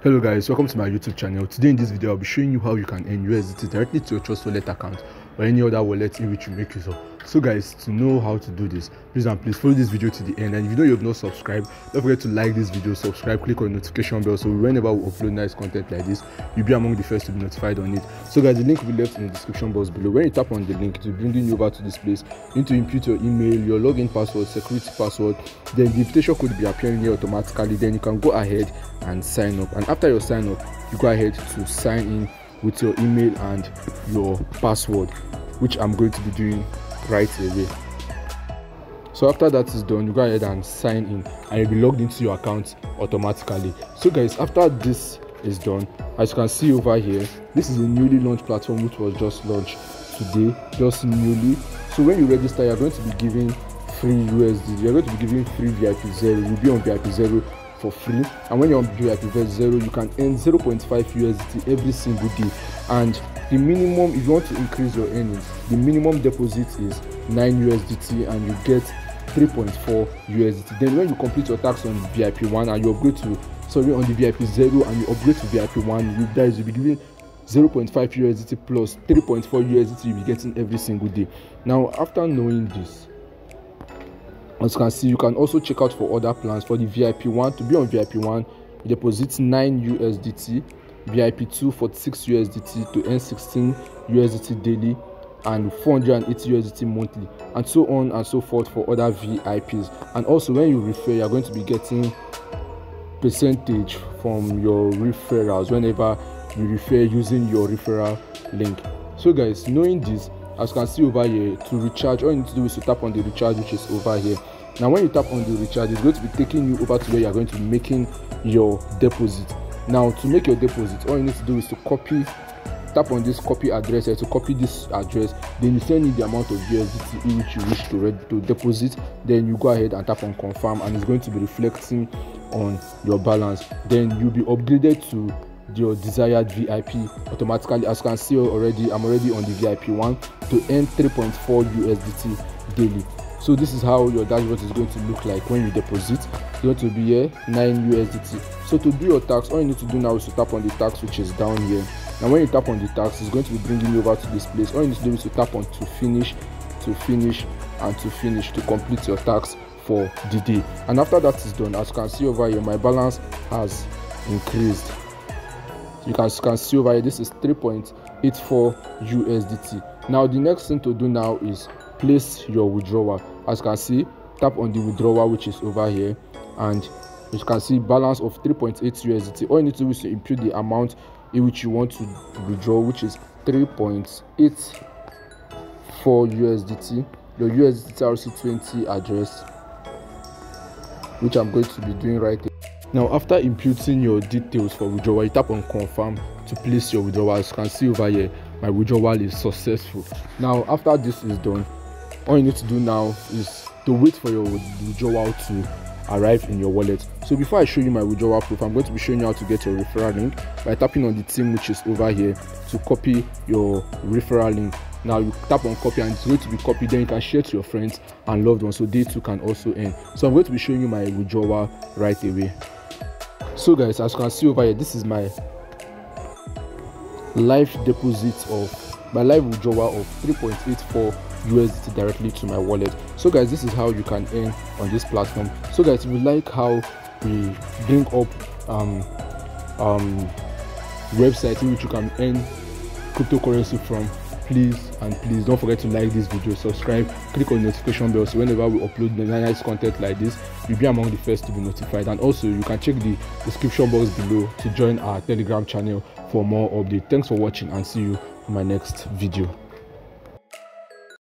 Hello guys, welcome to my YouTube channel. Today in this video I'll be showing you how you can earn USDT directly to your Trustwallet account or any other wallet in which you make use of. So guys, to know how to do this, please follow this video to the end, and if you know you have not subscribed, don't forget to like this video, subscribe, click on the notification bell so whenever we upload nice content like this, you'll be among the first to be notified on it. So guys, the link will be left in the description box below. When you tap on the link, it will bring you over to this place. You need to input your email, your login password, security password, then the invitation code will be appearing here automatically. Then you can go ahead and sign up, and after your sign up, you go ahead to sign in with your email and your password, which I'm going to be doing right away. So after that is done, you go ahead and sign in and you'll be logged into your account automatically. So guys, after this is done, as you can see over here, this is a newly launched platform which was just launched today, just newly. So when you register, you're going to be given free USD, you're going to be given free VIP 0. You'll be on VIP 0 for free, and when you're on VIP 0, you can earn 0.5 USDT every single day. And the minimum, if you want to increase your earnings, the minimum deposit is 9 USDT and you get 3.4 USDT. Then when you complete your tax on VIP 1 and you upgrade to on the VIP 0 and you upgrade to VIP 1, you'll be given 0.5 USDT plus 3.4 USDT you'll be getting every single day. Now after knowing this, as you can see, you can also check out for other plans. For the VIP 1, to be on VIP 1, you deposit 9 USDT, VIP 2 46 USDT to earn 16 USDT daily and 480 USDT monthly, and so on and so forth for other VIPs. And also when you refer, you're going to be getting percentage from your referrals whenever you refer using your referral link. So guys, knowing this, as you can see over here, to recharge, all you need to do is to tap on the recharge, which is over here. Now when you tap on the recharge, it's going to be taking you over to where you're going to be making your deposit. Now to make your deposit, all you need to do is to tap on this copy address here, to copy this address, then you send in the amount of USDT in which you wish to deposit. Then you go ahead and tap on confirm, and it's going to be reflecting on your balance. Then you'll be upgraded to your desired VIP automatically. As you can see already, I'm already on the VIP 1 to earn 3.4 USDT daily. So this is how your dashboard is going to look like when you deposit. It's going to be here 9 USDT. So to do your tax, all you need to do now is to tap on the tax, which is down here. Now when you tap on the tax, it's going to be bringing you over to this place. All you need to do is to tap on to finish, and to finish to complete your tax for the day. And after that is done, as you can see over here, my balance has increased. You can see over here, this is 3.84 USDT. Now the next thing to do now is place your withdrawal. As you can see, tap on the withdrawal, which is over here, and you can see balance of 3.8 USDT. All you need to do is to input the amount in which you want to withdraw, which is 3.84 USDT, your USDT RC20 address, which I'm going to be doing right here. Now after inputting your details for withdrawal, you tap on confirm to place your withdrawal. As you can see over here, my withdrawal is successful. Now after this is done, all you need to do now is to wait for your withdrawal to arrive in your wallet. So before I show you my withdrawal proof, I'm going to be showing you how to get your referral link by tapping on the theme which is over here to copy your referral link. Now you tap on copy and it's going to be copied, then you can share to your friends and loved ones so they too can also earn. So I'm going to be showing you my withdrawal right away. So guys, as you can see over here, this is my live deposit of my live withdrawal of 3.84 USDT directly to my wallet. So guys, this is how you can earn on this platform. So guys, if you like how we bring up websites in which you can earn cryptocurrency from, please don't forget to like this video, subscribe, click on the notification bell so whenever we upload nice content like this, you'll be among the first to be notified. And also you can check the description box below to join our Telegram channel for more updates. Thanks for watching and see you in my next video.